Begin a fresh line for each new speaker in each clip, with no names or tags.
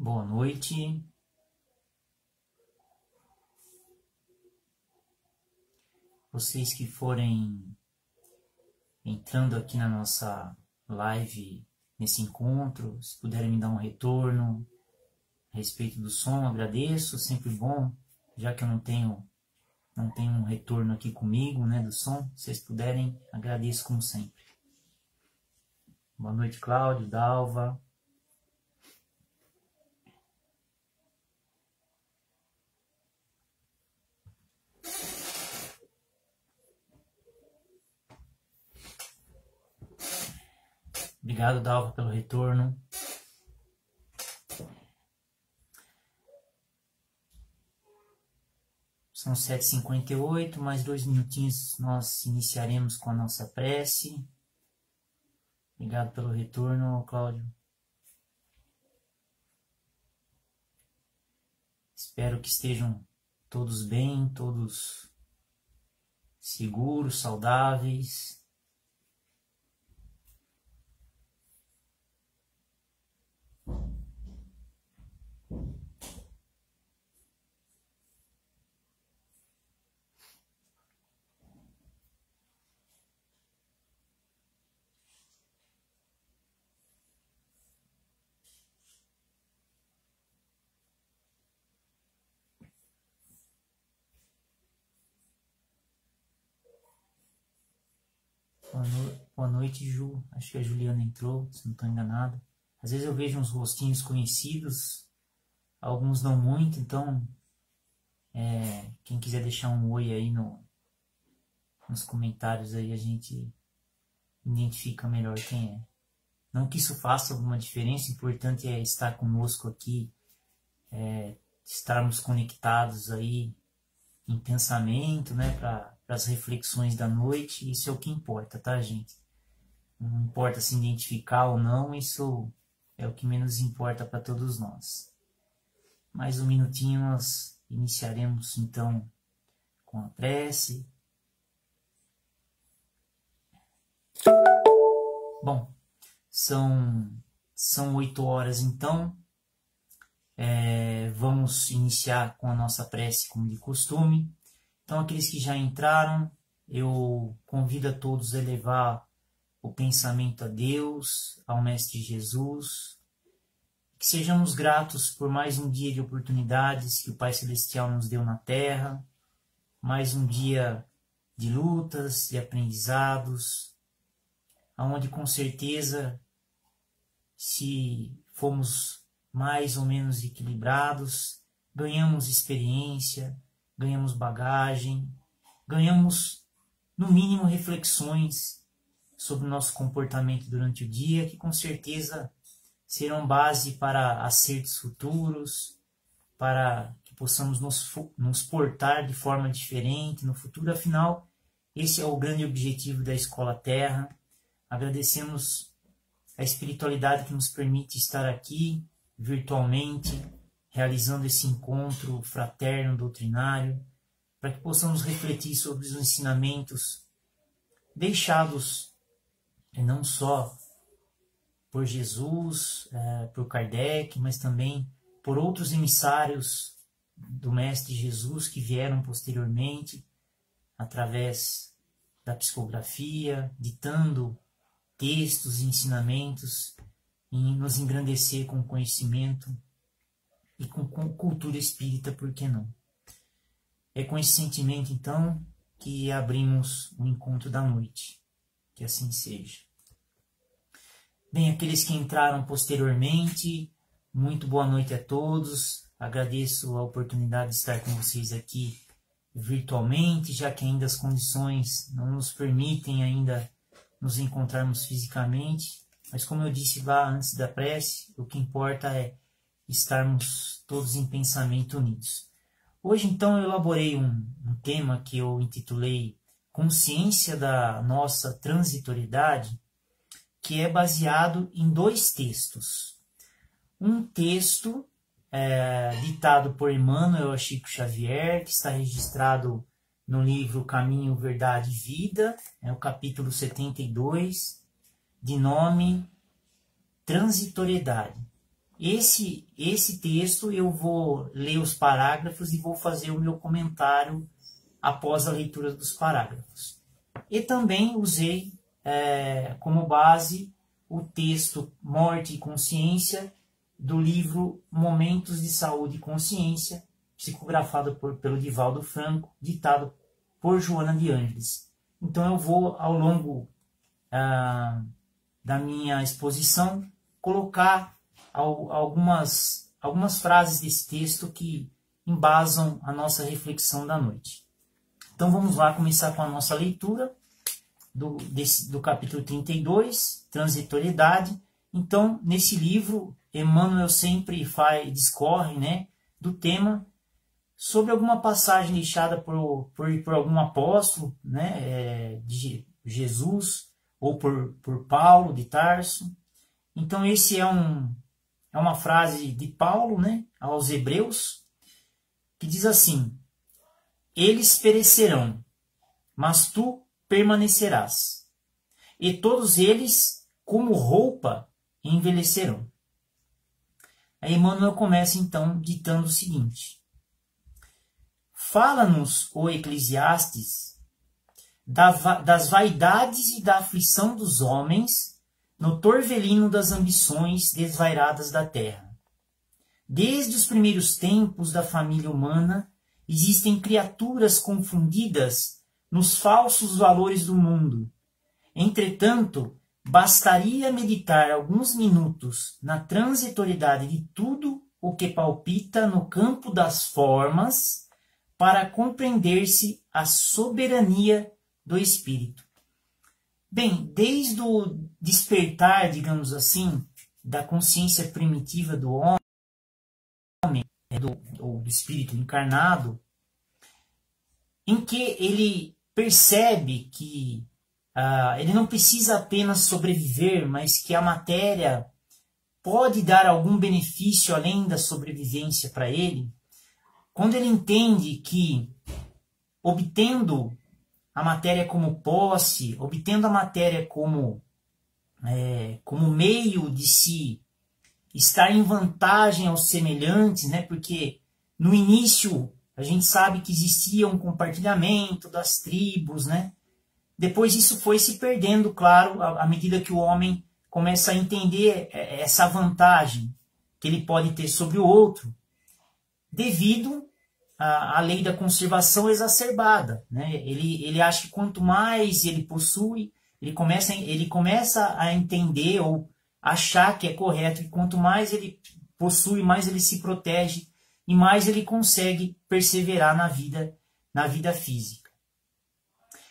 Boa noite. Vocês que forem entrando aqui na nossa live, nesse encontro, se puderem me dar um retorno a respeito do som, agradeço, sempre bom, já que eu não tenho um retorno aqui comigo, né, do som, se vocês puderem, agradeço como sempre. Boa noite, Cláudio, Dalva. Obrigado, Dalva, pelo retorno. São 7h58, mais 2 minutinhos nós iniciaremos com a nossa prece. Obrigado pelo retorno, Cláudio. Espero que estejam todos bem, todos seguros, saudáveis. Boa noite, Ju. Acho que a Juliana entrou, se não estou enganado. Às vezes eu vejo uns rostinhos conhecidos, alguns não muito, então quem quiser deixar um oi aí nos comentários aí, a gente identifica melhor quem é. Não que isso faça alguma diferença, o importante é estar conosco aqui, estarmos conectados aí em pensamento, né, para as reflexões da noite. Isso é o que importa, tá, gente? Não importa se identificar ou não, isso é o que menos importa para todos nós. Mais um minutinho nós iniciaremos então com a prece. Bom, são 8 horas então. Vamos iniciar com a nossa prece como de costume. Então, aqueles que já entraram, eu convido a todos a elevar o pensamento a Deus, ao Mestre Jesus, que sejamos gratos por mais um dia de oportunidades que o Pai Celestial nos deu na Terra, mais um dia de lutas, de aprendizados, onde com certeza, se fomos mais ou menos equilibrados, ganhamos experiência, ganhamos bagagem, ganhamos, no mínimo, reflexões sobre o nosso comportamento durante o dia, que com certeza serão base para acertos futuros, para que possamos nos portar de forma diferente no futuro. Afinal, esse é o grande objetivo da Escola Terra. Agradecemos a espiritualidade que nos permite estar aqui virtualmente, realizando esse encontro fraterno doutrinário, para que possamos refletir sobre os ensinamentos deixados não só por Jesus, por Kardec, mas também por outros emissários do Mestre Jesus que vieram posteriormente, através da psicografia, ditando textos e ensinamentos, e nos engrandecer com conhecimento e com cultura espírita, por que não? É com esse sentimento, então, que abrimos o encontro da noite. Que assim seja. Bem, aqueles que entraram posteriormente, muito boa noite a todos. Agradeço a oportunidade de estar com vocês aqui virtualmente, já que ainda as condições não nos permitem ainda nos encontrarmos fisicamente. Mas como eu disse lá antes da prece, o que importa é estarmos todos em pensamento unidos. Hoje, então, eu elaborei um tema que eu intitulei Consciência da Nossa Transitoriedade, que é baseado em 2 textos. Um texto ditado por Emmanuel Chico Xavier, que está registrado no livro Caminho, Verdade e Vida, o capítulo 72, de nome Transitoriedade. esse texto eu vou ler os parágrafos e vou fazer o meu comentário após a leitura dos parágrafos. E também usei como base o texto Morte e Consciência do livro Momentos de Saúde e Consciência, psicografado pelo Divaldo Franco, ditado por Joana de Ângeles. Então eu vou, ao longo da minha exposição, colocar algumas frases desse texto que embasam a nossa reflexão da noite. Então vamos lá começar com a nossa leitura do capítulo 32, Transitoriedade. Então, nesse livro, Emmanuel sempre discorre, né, do tema sobre alguma passagem deixada por algum apóstolo, né, de Jesus, ou por Paulo de Tarso. Então, esse é uma frase de Paulo, né, aos Hebreus, que diz assim: eles perecerão, mas tu permanecerás, e todos eles, como roupa, envelhecerão. Aí Emmanuel começa então ditando o seguinte: fala-nos, ó Eclesiastes, das vaidades e da aflição dos homens no torvelino das ambições desvairadas da terra. Desde os primeiros tempos da família humana, existem criaturas confundidas nos falsos valores do mundo. Entretanto, bastaria meditar alguns minutos na transitoriedade de tudo o que palpita no campo das formas para compreender-se a soberania do espírito. Bem, desde o despertar, digamos assim, da consciência primitiva do homem, ou do espírito encarnado, em que ele percebe que ele não precisa apenas sobreviver, mas que a matéria pode dar algum benefício além da sobrevivência para ele. Quando ele entende que, obtendo a matéria como posse, obtendo a matéria como meio de se estar em vantagem aos semelhantes, né? Porque no início a gente sabe que existia um compartilhamento das tribos, né? Depois isso foi se perdendo, claro, à medida que o homem começa a entender essa vantagem que ele pode ter sobre o outro, devido à lei da conservação exacerbada, né? Ele acha que quanto mais ele possui, ele começa a entender ou achar que é correto, que quanto mais ele possui, mais ele se protege e mais ele consegue perseverar na vida física.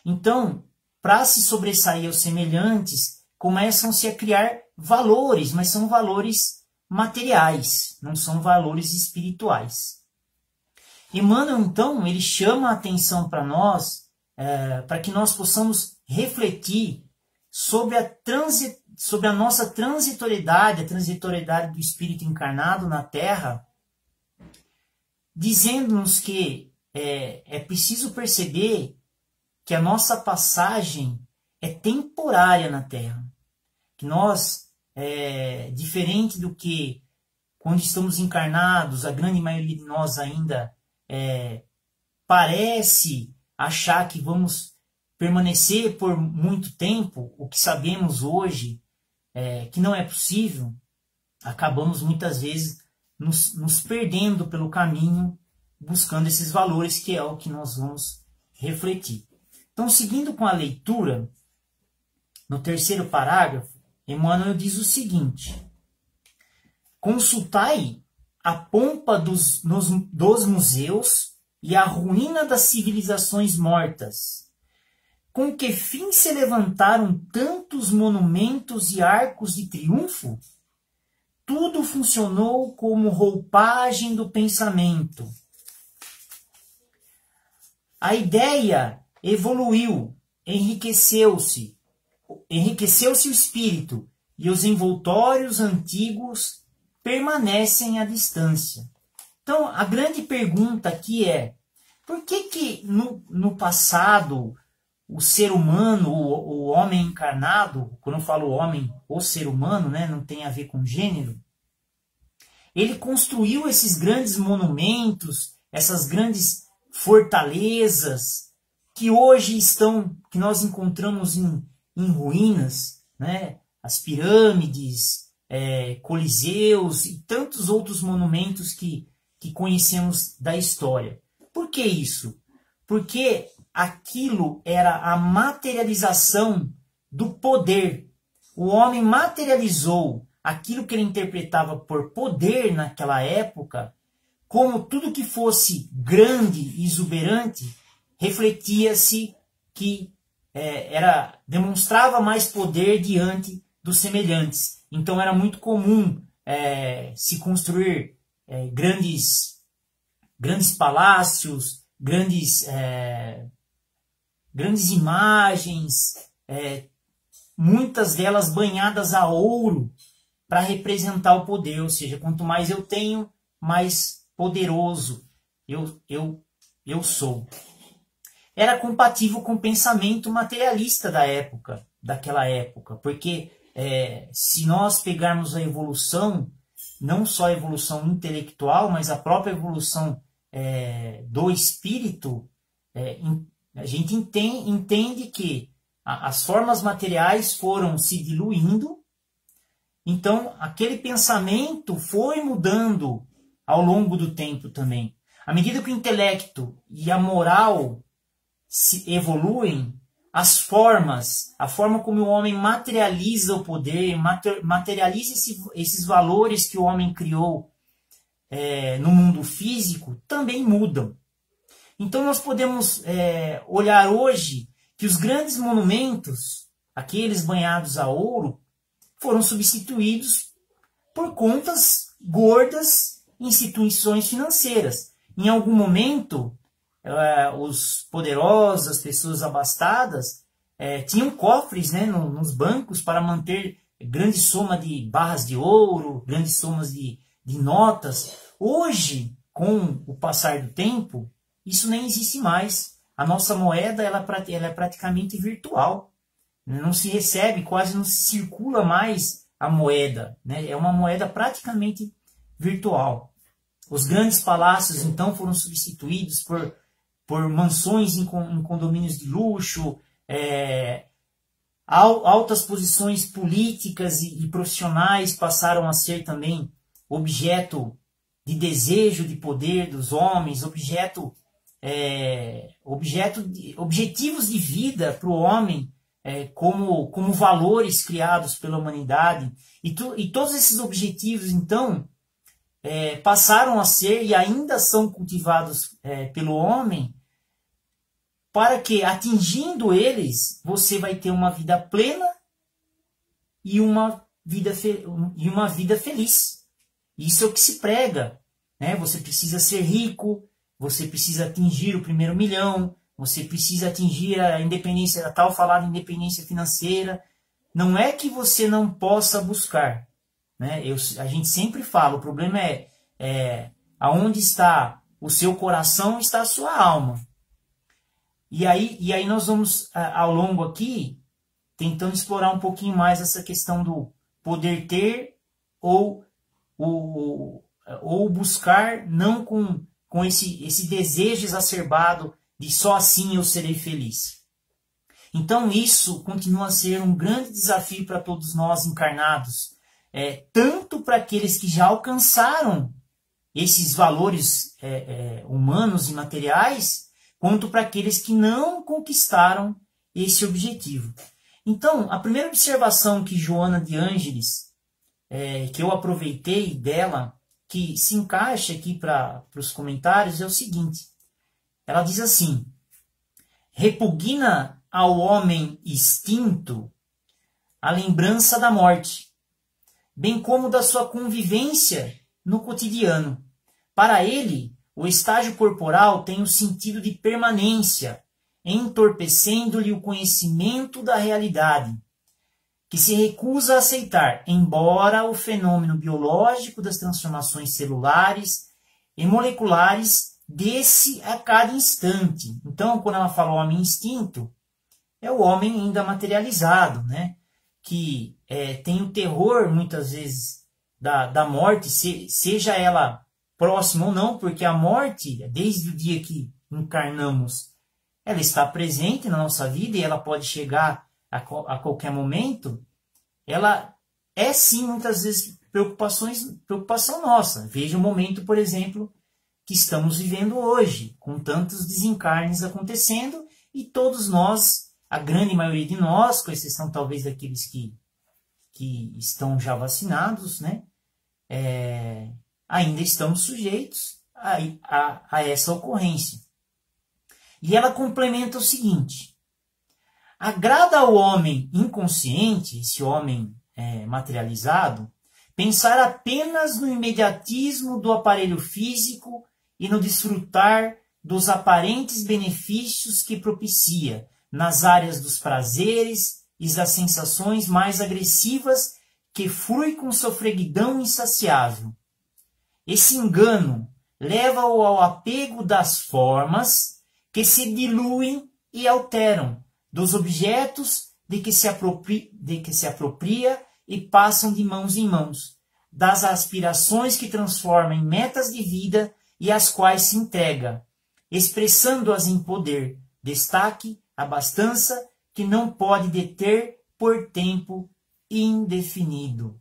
Então, para se sobressair aos semelhantes, começam-se a criar valores, mas são valores materiais, não são valores espirituais. Emmanuel, então, ele chama a atenção para nós, para que nós possamos refletir sobre a nossa transitoriedade, a transitoriedade do espírito encarnado na Terra, dizendo-nos que é preciso perceber que a nossa passagem é temporária na Terra. Que nós, diferente do que quando estamos encarnados, a grande maioria de nós ainda parece achar que vamos permanecer por muito tempo, o que sabemos hoje que não é possível, acabamos muitas vezes nos perdendo pelo caminho, buscando esses valores, que é o que nós vamos refletir. Então, seguindo com a leitura, no terceiro parágrafo, Emmanuel diz o seguinte: consultai a pompa dos museus e a ruína das civilizações mortas. Com que fim se levantaram tantos monumentos e arcos de triunfo? Tudo funcionou como roupagem do pensamento. A ideia evoluiu, enriqueceu-se o espírito, e os envoltórios antigos permanecem à distância. Então, a grande pergunta aqui é: por que no passado o ser humano, o homem encarnado, quando eu falo homem, o ser humano, né, não tem a ver com gênero, Ele construiu esses grandes monumentos, essas grandes fortalezas que hoje que nós encontramos em ruínas, né? As pirâmides, coliseus e tantos outros monumentos que conhecemos da história. Por que isso? Porque aquilo era a materialização do poder. O homem materializou aquilo que ele interpretava por poder naquela época, como tudo que fosse grande e exuberante, refletia-se que demonstrava mais poder diante dos semelhantes. Então era muito comum se construir grandes palácios, grandes imagens, muitas delas banhadas a ouro para representar o poder, ou seja, quanto mais eu tenho, mais poderoso eu sou. Era compatível com o pensamento materialista daquela época, porque se nós pegarmos a evolução, não só a evolução intelectual, mas a própria evolução do espírito, a gente entende que as formas materiais foram se diluindo, então aquele pensamento foi mudando ao longo do tempo também. À medida que o intelecto e a moral se evoluem, a forma como o homem materializa o poder, materializa esses valores que o homem criou no mundo físico, também mudam. Então nós podemos olhar hoje que os grandes monumentos, aqueles banhados a ouro, foram substituídos por contas gordas em instituições financeiras. Em algum momento, os poderosos, as pessoas abastadas, tinham cofres, né, nos bancos para manter grande soma de barras de ouro, grandes somas de notas. Hoje, com o passar do tempo, isso nem existe mais. A nossa moeda ela é praticamente virtual. Não se recebe, quase não se circula mais a moeda, né? É uma moeda praticamente virtual. Os grandes palácios, então, foram substituídos por mansões em condomínios de luxo, altas posições políticas e profissionais passaram a ser também objeto de desejo de poder dos homens, objetivos de vida para o homem, como valores criados pela humanidade. E todos esses objetivos, então, passaram a ser e ainda são cultivados pelo homem, para que, atingindo eles, você vai ter uma vida plena e uma vida feliz. Isso é o que se prega, né? Você precisa ser rico, você precisa atingir o primeiro milhão, você precisa atingir a independência, a tal falada independência financeira. Não é que você não possa buscar, né? A gente sempre fala, o problema aonde está o seu coração, está a sua alma. E aí nós vamos, ao longo aqui, tentando explorar um pouquinho mais essa questão do poder ter ou buscar, não com esse desejo exacerbado de só assim eu serei feliz. Então isso continua a ser um grande desafio para todos nós encarnados, tanto para aqueles que já alcançaram esses valores humanos e materiais, quanto para aqueles que não conquistaram esse objetivo. Então, a primeira observação que Joana de Ângeles, que eu aproveitei dela, que se encaixa aqui para os comentários, é o seguinte. Ela diz assim: repugna ao homem extinto a lembrança da morte, bem como da sua convivência no cotidiano. Para ele, o estágio corporal tem o sentido de permanência, entorpecendo-lhe o conhecimento da realidade, que se recusa a aceitar, embora o fenômeno biológico das transformações celulares e moleculares desse a cada instante. Então, quando ela fala homem instinto, é o homem ainda materializado, né? Que tem o terror, muitas vezes, da morte, seja ela próxima ou não, porque a morte, desde o dia que encarnamos, ela está presente na nossa vida e ela pode chegar a qualquer momento. Ela é sim, muitas vezes, preocupação nossa. Veja o momento, por exemplo, que estamos vivendo hoje, com tantos desencarnes acontecendo, e todos nós, a grande maioria de nós, com exceção talvez daqueles que estão já vacinados, né, ainda estamos sujeitos a essa ocorrência. E ela complementa o seguinte: agrada ao homem inconsciente, esse homem materializado, pensar apenas no imediatismo do aparelho físico e no desfrutar dos aparentes benefícios que propicia nas áreas dos prazeres e das sensações mais agressivas que flui com sofreguidão insaciável. Esse engano leva-o ao apego das formas que se diluem e alteram, dos objetos de que se apropria e passam de mãos em mãos, das aspirações que transforma em metas de vida e às quais se entrega, expressando-as em poder, destaque, abastança, que não pode deter por tempo indefinido.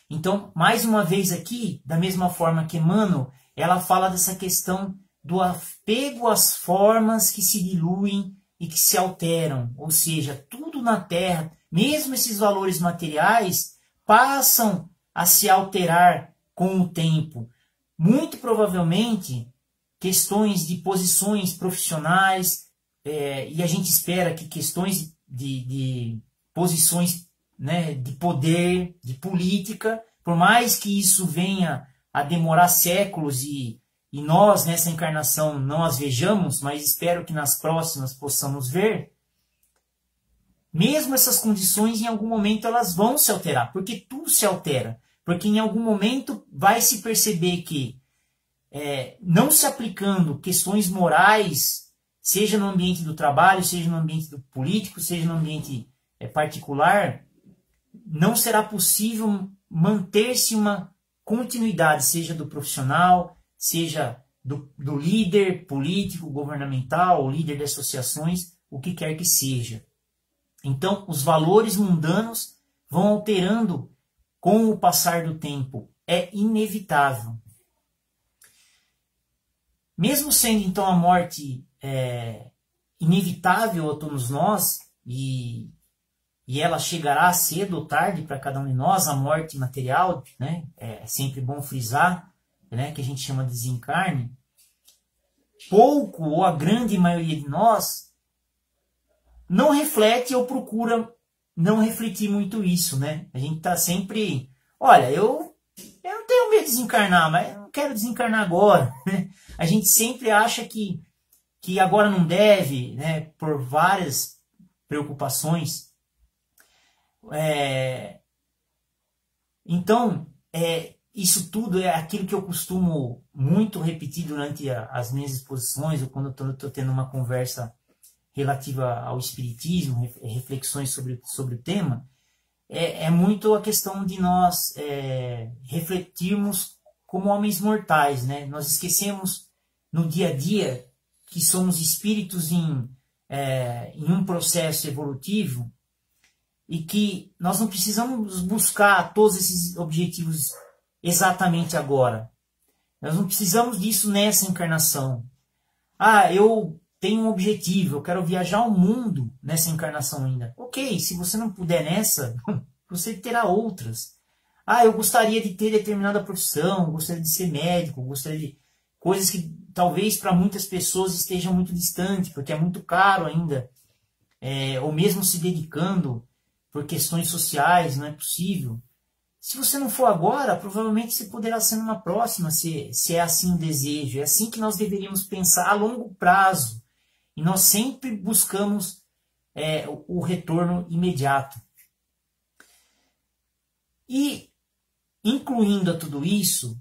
Então, mais uma vez aqui, da mesma forma que Emmanuel, ela fala dessa questão do apego às formas que se diluem e que se alteram, ou seja, tudo na Terra, mesmo esses valores materiais, passam a se alterar com o tempo. Muito provavelmente, questões de posições profissionais, e a gente espera que questões de posições, né, de poder, de política, por mais que isso venha a demorar séculos e nós, nessa encarnação, não as vejamos, mas espero que nas próximas possamos ver, mesmo essas condições, em algum momento, elas vão se alterar, porque tudo se altera. Porque em algum momento vai se perceber que, não se aplicando questões morais, seja no ambiente do trabalho, seja no ambiente do político, seja no ambiente particular, não será possível manter-se uma continuidade, seja do profissional, seja do líder político, governamental, ou líder de associações, o que quer que seja. Então, os valores mundanos vão alterando com o passar do tempo. É inevitável. Mesmo sendo, então, a morte inevitável a todos nós, e ela chegará cedo ou tarde para cada um de nós, a morte material, né? É sempre bom frisar, né, que a gente chama de desencarne, pouco ou a grande maioria de nós não reflete ou procura não refletir muito isso, né? A gente está sempre, olha, eu não tenho medo de desencarnar, mas eu não quero desencarnar agora, né? A gente sempre acha que agora não deve, né, por várias preocupações. Então, isso tudo é aquilo que eu costumo muito repetir durante as minhas exposições, ou quando eu estou tendo uma conversa relativa ao espiritismo, reflexões sobre o tema, é muito a questão de nós refletirmos como homens mortais, né? Nós esquecemos no dia a dia que somos espíritos em um processo evolutivo e que nós não precisamos buscar todos esses objetivos exatamente agora. Nós não precisamos disso nessa encarnação. Eu tenho um objetivo, eu quero viajar ao mundo nessa encarnação ainda. Ok, se você não puder nessa, você terá outras. Eu gostaria de ter determinada profissão, gostaria de ser médico, gostaria de coisas que talvez para muitas pessoas estejam muito distantes, porque é muito caro ainda, ou mesmo se dedicando por questões sociais, não é possível. Se você não for agora, provavelmente você poderá ser numa próxima, se é assim o desejo. É assim que nós deveríamos pensar a longo prazo. E nós sempre buscamos o retorno imediato. E, incluindo a tudo isso,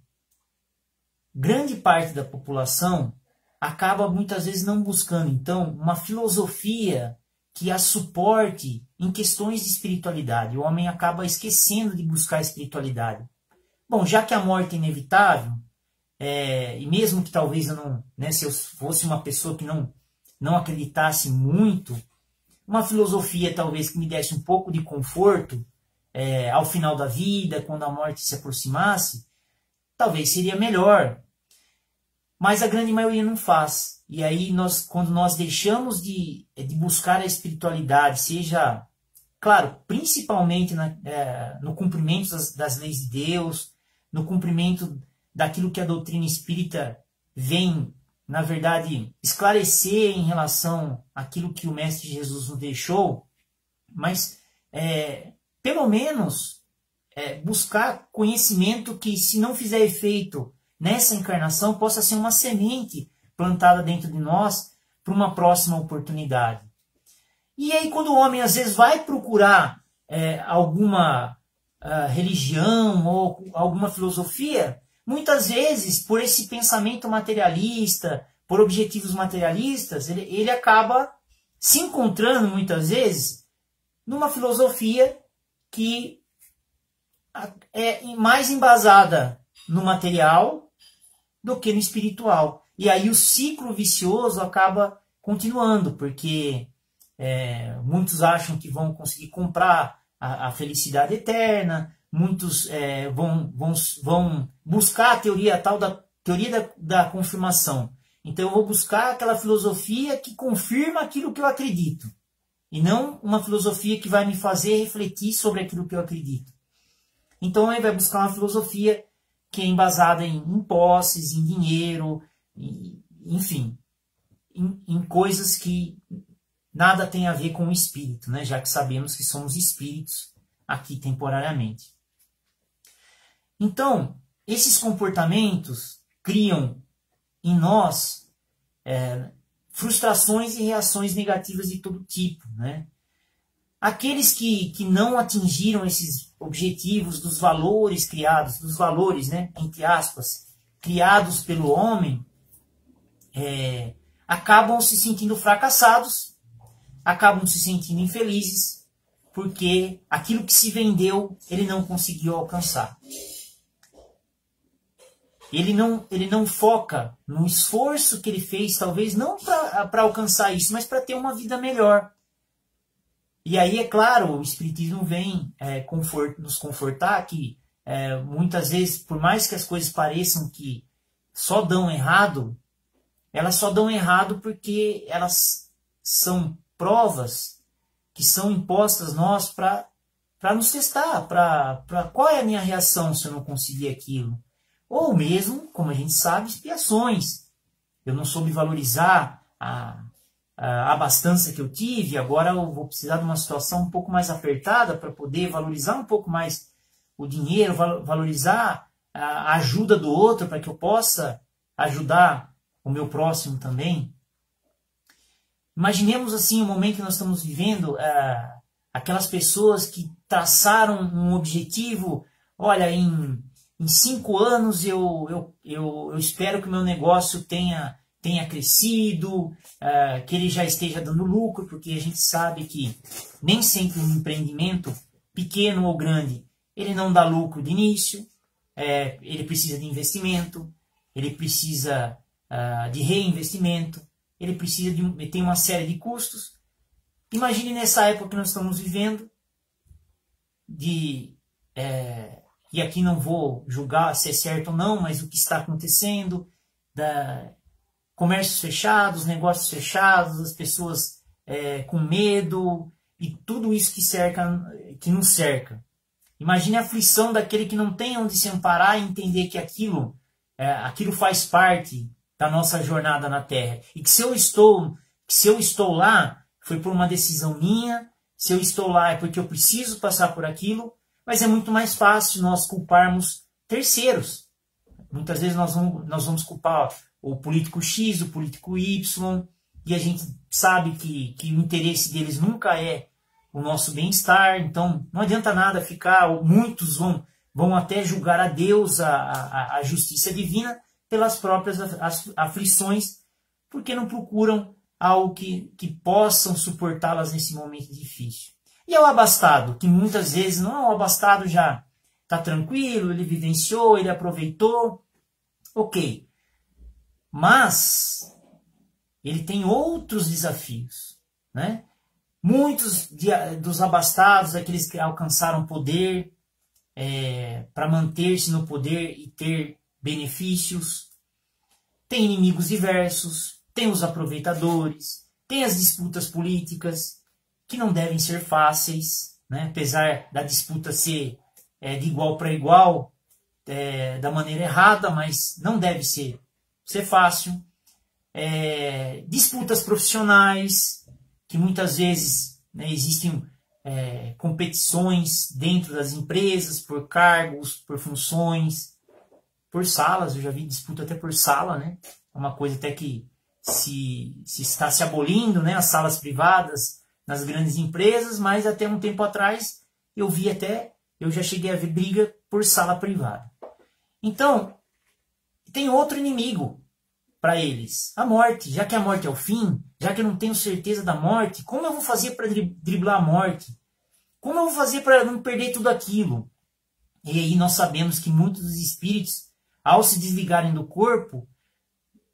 grande parte da população acaba muitas vezes não buscando, então, uma filosofia que a suporte em questões de espiritualidade. O homem acaba esquecendo de buscar a espiritualidade. bom, já que a morte é inevitável, e mesmo que talvez eu não, né, se eu fosse uma pessoa que não acreditasse muito, uma filosofia talvez que me desse um pouco de conforto ao final da vida, quando a morte se aproximasse, talvez seria melhor. Mas a grande maioria não faz. E aí, quando nós deixamos de buscar a espiritualidade, seja, claro, principalmente no cumprimento das leis de Deus, no cumprimento daquilo que a doutrina espírita vem, na verdade, esclarecer em relação àquilo que o Mestre Jesus nos deixou, mas pelo menos buscar conhecimento que, se não fizer efeito nessa encarnação, possa ser uma semente plantada dentro de nós para uma próxima oportunidade. E aí, quando o homem às vezes vai procurar alguma religião ou alguma filosofia, muitas vezes, por esse pensamento materialista, por objetivos materialistas, ele acaba se encontrando, muitas vezes, numa filosofia que é mais embasada no material do que no espiritual. E aí o ciclo vicioso acaba continuando, porque muitos acham que vão conseguir comprar a felicidade eterna, muitos vão buscar a tal da teoria da confirmação. Então eu vou buscar aquela filosofia que confirma aquilo que eu acredito, e não uma filosofia que vai me fazer refletir sobre aquilo que eu acredito. Então ele vai buscar uma filosofia que é embasada em posses, em dinheiro, enfim, em coisas que nada tem a ver com o espírito, né? Já que sabemos que somos espíritos aqui temporariamente. Então, esses comportamentos criam em nós frustrações e reações negativas de todo tipo, né? Aqueles que não atingiram esses objetivos dos valores criados, dos valores, né, entre aspas, criados pelo homem, acabam se sentindo fracassados, acabam se sentindo infelizes, porque aquilo que se vendeu, ele não conseguiu alcançar. Ele não foca no esforço que ele fez, talvez não para alcançar isso, mas para ter uma vida melhor. E aí, é claro, o Espiritismo vem nos confortar que muitas vezes, por mais que as coisas pareçam que só dão errado, elas só dão errado porque elas são provas que são impostas nós para nos testar, qual é a minha reação se eu não conseguir aquilo. Ou mesmo, como a gente sabe, expiações. Eu não soube valorizar a abastança que eu tive, agora eu vou precisar de uma situação um pouco mais apertada para poder valorizar um pouco mais o dinheiro, valorizar a ajuda do outro para que eu possa ajudar o meu próximo também. Imaginemos assim o momento que nós estamos vivendo, aquelas pessoas que traçaram um objetivo, olha, em 5 anos eu espero que o meu negócio tenha crescido, que ele já esteja dando lucro, porque a gente sabe que nem sempre um empreendimento, pequeno ou grande, ele não dá lucro de início, ele precisa de investimento, ele precisa de reinvestimento, ele tem uma série de custos. Imagine nessa época que nós estamos vivendo, e aqui não vou julgar se é certo ou não, mas o que está acontecendo, comércios fechados, negócios fechados, as pessoas com medo e tudo isso que nos cerca. Imagine a aflição daquele que não tem onde se amparar e entender que aquilo faz parte da nossa jornada na Terra. E que se eu estou lá, foi por uma decisão minha, se eu estou lá é porque eu preciso passar por aquilo, mas é muito mais fácil nós culparmos terceiros. Muitas vezes nós vamos culpar o político X, o político Y, e a gente sabe que o interesse deles nunca é o nosso bem-estar, então não adianta nada ficar, muitos vão até julgar a Deus, a justiça divina, pelas próprias aflições, porque não procuram algo que possam suportá-las nesse momento difícil. E é o abastado, que muitas vezes não é o abastado já tá tranquilo, ele vivenciou, ele aproveitou, ok. Mas ele tem outros desafios, né? Muitos dos abastados, aqueles que alcançaram poder, para manter-se no poder e ter benefícios, tem inimigos diversos, tem os aproveitadores, tem as disputas políticas, que não devem ser fáceis, né? Apesar da disputa ser de igual para igual, da maneira errada, mas não deve ser fácil. Disputas profissionais, que muitas vezes, né, existem competições dentro das empresas, por cargos, por funções, por salas. Eu já vi disputa até por sala, né? É uma coisa até que se está se abolindo, né, as salas privadas nas grandes empresas, mas até um tempo atrás eu já cheguei a ver briga por sala privada. Então, tem outro inimigo para eles, a morte. Já que a morte é o fim, já que eu não tenho certeza da morte, como eu vou fazer para driblar a morte? Como eu vou fazer para não perder tudo aquilo? E aí nós sabemos que muitos dos espíritos, ao se desligarem do corpo,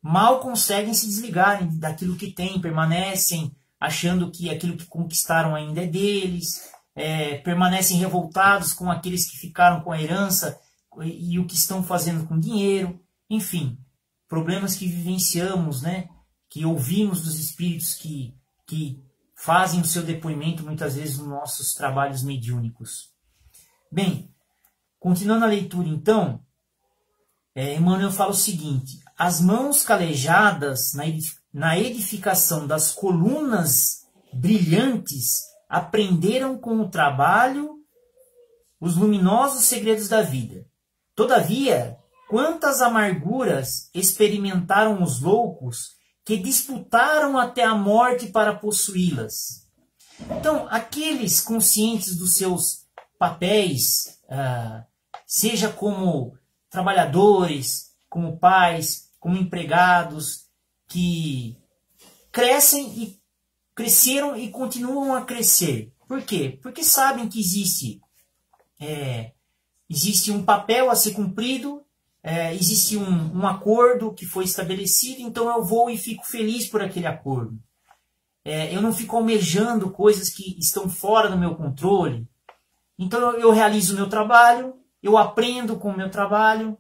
mal conseguem se desligarem daquilo que têm, permanecem achando que aquilo que conquistaram ainda é deles, permanecem revoltados com aqueles que ficaram com a herança e o que estão fazendo com dinheiro, enfim, problemas que vivenciamos, né, que ouvimos dos espíritos que fazem o seu depoimento muitas vezes nos nossos trabalhos mediúnicos. Bem, continuando a leitura então, Emmanuel fala o seguinte: as mãos calejadas na edificação das colunas brilhantes aprenderam com o trabalho os luminosos segredos da vida. Todavia, quantas amarguras experimentaram os loucos que disputaram até a morte para possuí-las. Então, aqueles conscientes dos seus papéis, seja como trabalhadores, como pais, como empregados, que cresceram e continuam a crescer. Por quê? Porque sabem que existe um papel a ser cumprido, existe um acordo que foi estabelecido, então eu vou e fico feliz por aquele acordo. Eu não fico almejando coisas que estão fora do meu controle. Então eu realizo o meu trabalho, eu aprendo com o meu trabalho,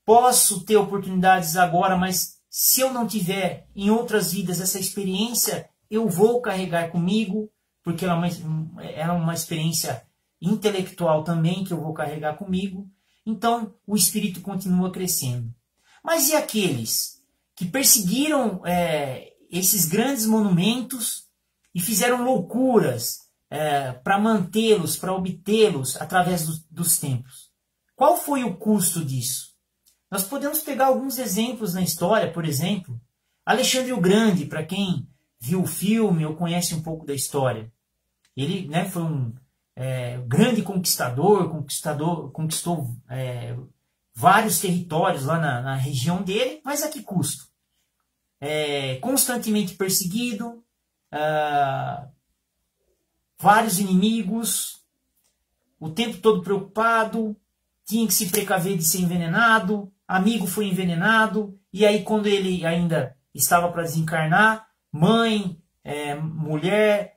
posso ter oportunidades agora, mas se eu não tiver em outras vidas essa experiência, eu vou carregar comigo, porque ela é uma experiência intelectual também que eu vou carregar comigo. Então o espírito continua crescendo. Mas e aqueles que perseguiram esses grandes monumentos e fizeram loucuras para mantê-los, para obtê-los através dos tempos? Qual foi o custo disso? Nós podemos pegar alguns exemplos na história. Por exemplo, Alexandre o Grande, para quem viu o filme ou conhece um pouco da história. Ele, né, foi um grande conquistador, conquistou vários territórios lá na região dele, mas a que custo? Constantemente perseguido, vários inimigos, o tempo todo preocupado, tinha que se precaver de ser envenenado, amigo foi envenenado, e aí quando ele ainda estava para desencarnar, mãe, mulher,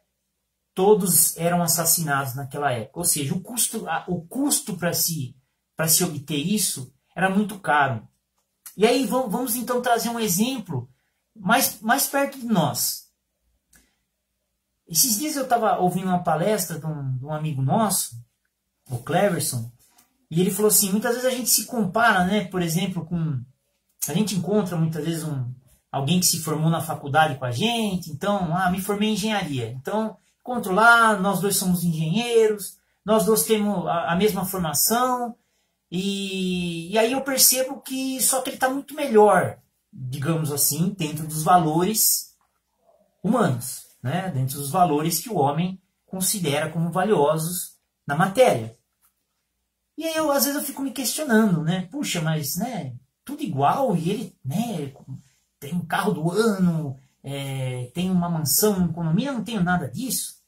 todos eram assassinados naquela época. Ou seja, o custo para se obter isso era muito caro. E aí vamos então trazer um exemplo mais perto de nós. Esses dias eu estava ouvindo uma palestra de um amigo nosso, o Cleverson, e ele falou assim: muitas vezes a gente se compara, né, por exemplo, a gente encontra muitas vezes alguém que se formou na faculdade com a gente. Então, me formei em engenharia. Então, encontro lá, nós dois somos engenheiros, nós dois temos a mesma formação, e aí eu percebo que só que ele está muito melhor, digamos assim, dentro dos valores humanos, né? Dentro dos valores que o homem considera como valiosos na matéria. E aí às vezes eu fico me questionando, né? Puxa, mas né, tudo igual, e ele, né, tem um carro do ano, tem uma mansão, um condomínio, eu não tenho nada disso.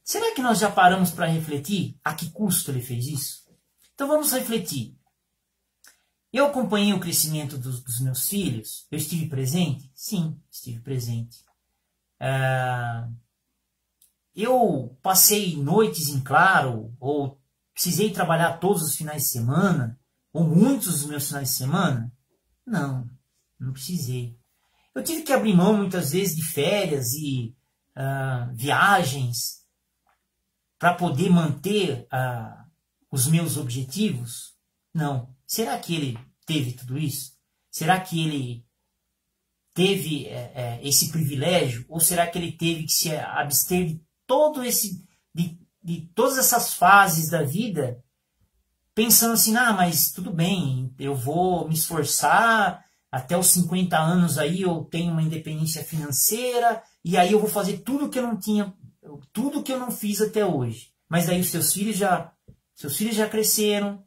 Será que nós já paramos para refletir a que custo ele fez isso? Então vamos refletir. Eu acompanhei o crescimento dos meus filhos? Eu estive presente? Sim, estive presente. Eu passei noites em claro, ou precisei trabalhar todos os finais de semana, ou muitos dos meus finais de semana? Não, não precisei. Eu tive que abrir mão muitas vezes de férias e viagens para poder manter os meus objetivos? Não. Será que ele teve tudo isso? Será que ele teve esse privilégio? Ou será que ele teve que se abster de de todas essas fases da vida, pensando assim, mas tudo bem, eu vou me esforçar, até os 50 anos aí eu tenho uma independência financeira, e aí eu vou fazer tudo que eu não tinha, tudo que eu não fiz até hoje. Mas aí os seus filhos já cresceram,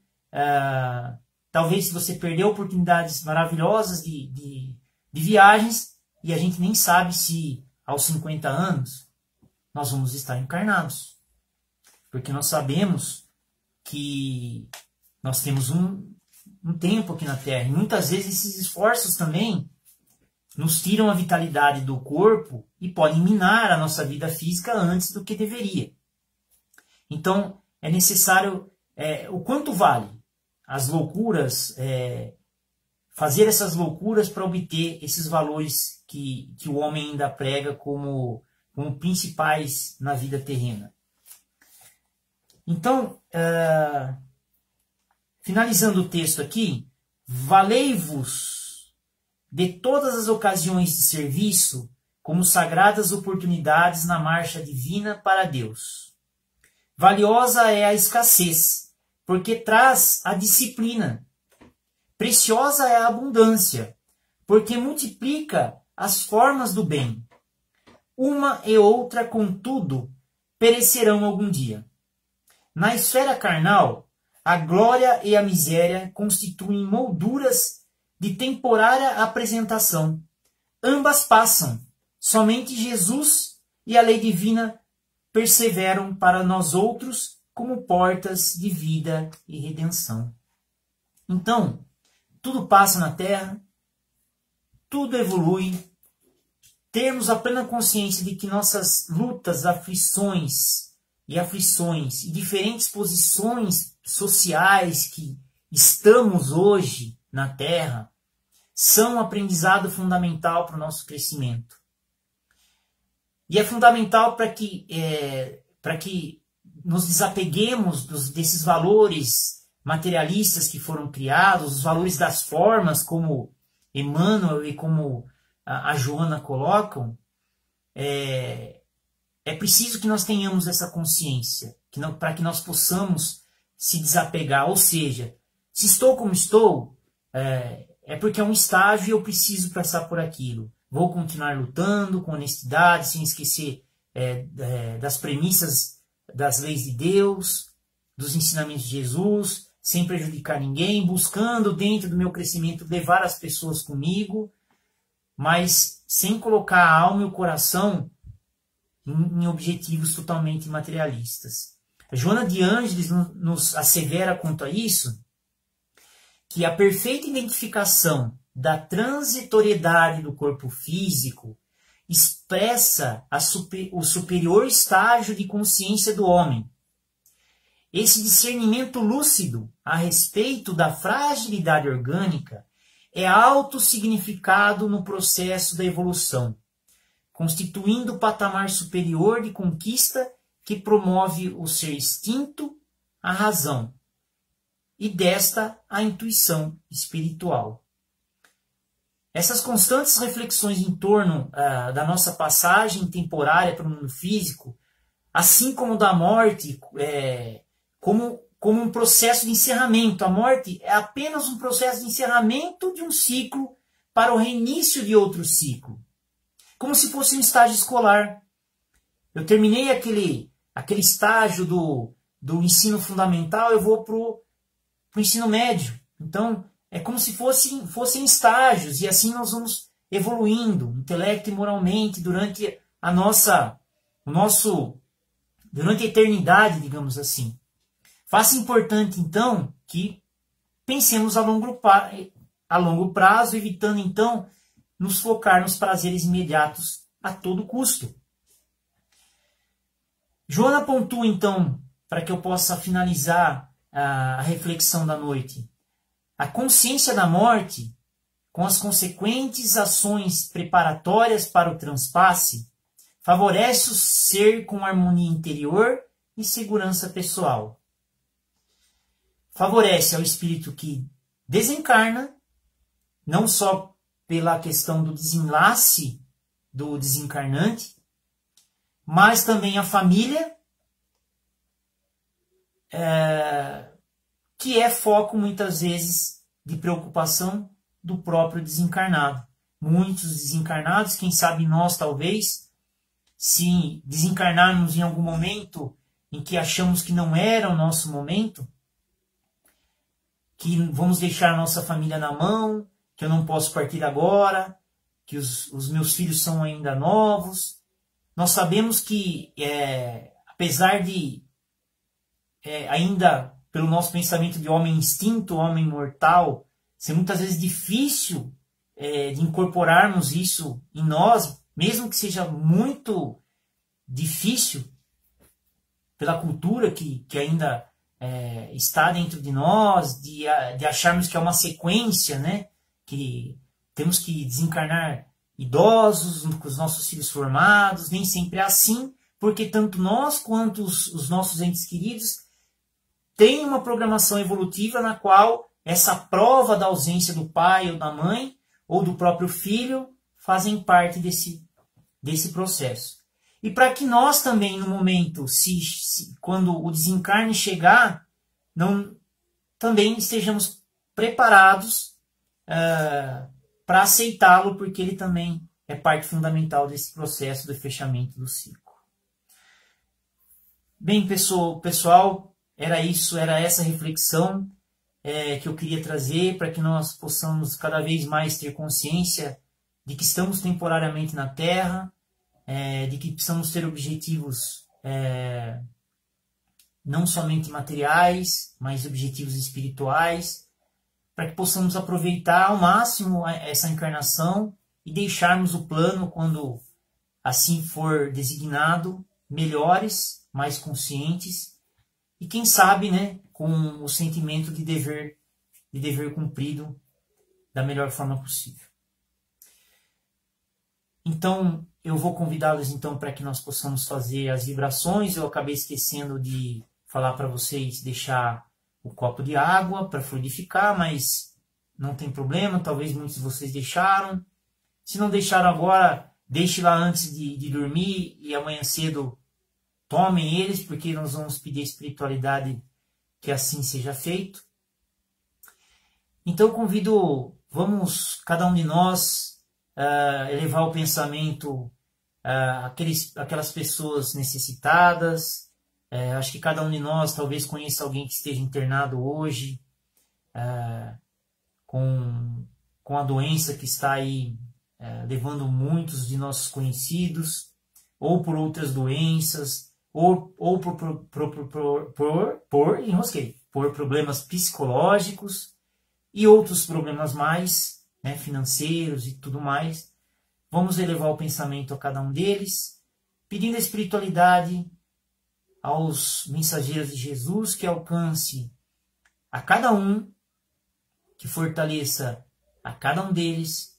talvez você perdeu oportunidades maravilhosas de viagens, e a gente nem sabe se aos 50 anos nós vamos estar encarnados. Porque nós sabemos que nós temos um tempo aqui na Terra. E muitas vezes esses esforços também nos tiram a vitalidade do corpo e podem minar a nossa vida física antes do que deveria. Então, é necessário... o quanto vale as loucuras, fazer essas loucuras para obter esses valores que o homem ainda prega como principais na vida terrena. Então, finalizando o texto aqui, valei-vos de todas as ocasiões de serviço como sagradas oportunidades na marcha divina para Deus. Valiosa é a escassez, porque traz a disciplina. Preciosa é a abundância, porque multiplica as formas do bem. Uma e outra, contudo, perecerão algum dia. Na esfera carnal, a glória e a miséria constituem molduras de temporária apresentação. Ambas passam. Somente Jesus e a lei divina perseveram para nós outros como portas de vida e redenção. Então, tudo passa na Terra, tudo evolui. Termos a plena consciência de que nossas lutas, aflições e diferentes posições sociais que estamos hoje na Terra são um aprendizado fundamental para o nosso crescimento. E é fundamental para que nos desapeguemos desses valores materialistas que foram criados, os valores das formas, como Emmanuel e como a Joana colocam. É preciso que nós tenhamos essa consciência, para que nós possamos se desapegar. Ou seja, se estou como estou, é porque é um estágio e eu preciso passar por aquilo. Vou continuar lutando com honestidade, sem esquecer das premissas das leis de Deus, dos ensinamentos de Jesus, sem prejudicar ninguém, buscando dentro do meu crescimento levar as pessoas comigo, mas sem colocar a alma e o coração em objetivos totalmente materialistas. A Joana de Ângeles nos assevera quanto a isso, que a perfeita identificação da transitoriedade do corpo físico expressa o superior estágio de consciência do homem. Esse discernimento lúcido a respeito da fragilidade orgânica é autossignificado no processo da evolução, constituindo o patamar superior de conquista que promove o ser extinto à razão, e desta a intuição espiritual. Essas constantes reflexões em torno da nossa passagem temporária para o mundo físico, assim como da morte, como um processo de encerramento. A morte é apenas um processo de encerramento de um ciclo para o reinício de outro ciclo. Como se fosse um estágio escolar. Eu terminei aquele estágio do ensino fundamental, eu vou para o ensino médio. Então, é como se fossem estágios, e assim nós vamos evoluindo, intelecto e moralmente, durante o nosso durante a eternidade, digamos assim. Faça importante, então, que pensemos a longo prazo, evitando, então, nos focar nos prazeres imediatos a todo custo. Joana pontua, então, para que eu possa finalizar a reflexão da noite, a consciência da morte, com as consequentes ações preparatórias para o transpasse, favorece o ser com harmonia interior e segurança pessoal. Favorece ao espírito que desencarna, não só pela questão do desenlace do desencarnante, mas também a família, que é foco muitas vezes de preocupação do próprio desencarnado. Muitos desencarnados, quem sabe nós talvez, se desencarnarmos em algum momento em que achamos que não era o nosso momento, que vamos deixar a nossa família na mão, que eu não posso partir agora, que os meus filhos são ainda novos. Nós sabemos que, apesar de ainda, pelo nosso pensamento de homem instinto, homem mortal, ser muitas vezes difícil de incorporarmos isso em nós, mesmo que seja muito difícil pela cultura que ainda está dentro de nós, de acharmos que é uma sequência, né? Que temos que desencarnar idosos, com os nossos filhos formados, nem sempre é assim, porque tanto nós quanto os nossos entes queridos têm uma programação evolutiva na qual essa prova da ausência do pai ou da mãe, ou do próprio filho, fazem parte desse processo. E para que nós também, no momento, quando o desencarne chegar, também estejamos preparados para aceitá-lo, porque ele também é parte fundamental desse processo do fechamento do ciclo. Bem, pessoal, era essa reflexão que eu queria trazer para que nós possamos cada vez mais ter consciência de que estamos temporariamente na Terra, de que precisamos ter objetivos não somente materiais, mas objetivos espirituais, para que possamos aproveitar ao máximo essa encarnação e deixarmos o plano, quando assim for designado, melhores, mais conscientes e, quem sabe, né, com o sentimento de dever cumprido da melhor forma possível. Então, eu vou convidá-los então para que nós possamos fazer as vibrações. Eu acabei esquecendo de falar para vocês deixar o copo de água para fluidificar, mas não tem problema, talvez muitos de vocês deixaram. Se não deixaram agora, deixe lá antes de dormir e amanhã cedo tomem eles, porque nós vamos pedir a espiritualidade que assim seja feito. Então eu convido, vamos cada um de nós elevar o pensamento aquelas pessoas necessitadas. Acho que cada um de nós talvez conheça alguém que esteja internado hoje, com a doença que está aí levando muitos de nossos conhecidos, ou por outras doenças, ou por problemas psicológicos e outros problemas mais, né, financeiros e tudo mais. Vamos elevar o pensamento a cada um deles, pedindo a espiritualidade aos mensageiros de Jesus que alcance a cada um, que fortaleça a cada um deles,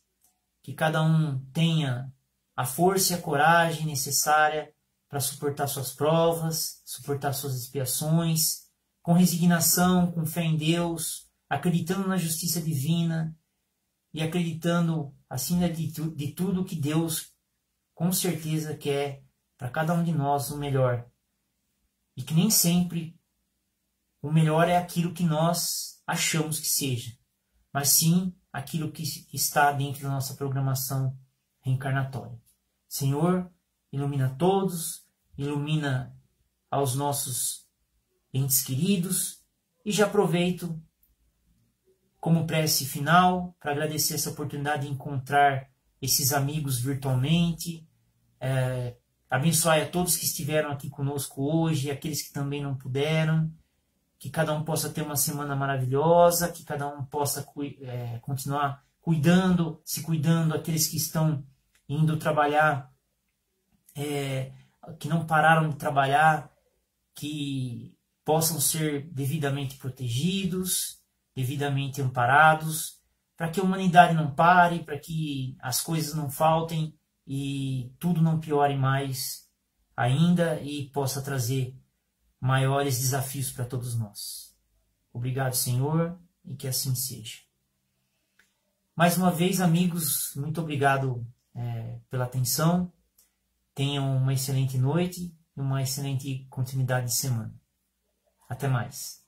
que cada um tenha a força e a coragem necessária para suportar suas provas, suportar suas expiações, com resignação, com fé em Deus, acreditando na justiça divina e acreditando, acima de tudo, que Deus com certeza quer para cada um de nós o melhor. E que nem sempre o melhor é aquilo que nós achamos que seja, mas sim aquilo que está dentro da nossa programação reencarnatória. Senhor, ilumina todos, ilumina aos nossos entes queridos, e já aproveito como prece final para agradecer essa oportunidade de encontrar esses amigos virtualmente, Abençoai a todos que estiveram aqui conosco hoje, aqueles que também não puderam. Que cada um possa ter uma semana maravilhosa, que cada um possa continuar cuidando, se cuidando, aqueles que estão indo trabalhar, que não pararam de trabalhar, que possam ser devidamente protegidos, devidamente amparados, para que a humanidade não pare, para que as coisas não faltem e tudo não piore mais ainda e possa trazer maiores desafios para todos nós. Obrigado, Senhor, e que assim seja. Mais uma vez, amigos, muito obrigado pela atenção. Tenham uma excelente noite e uma excelente continuidade de semana. Até mais.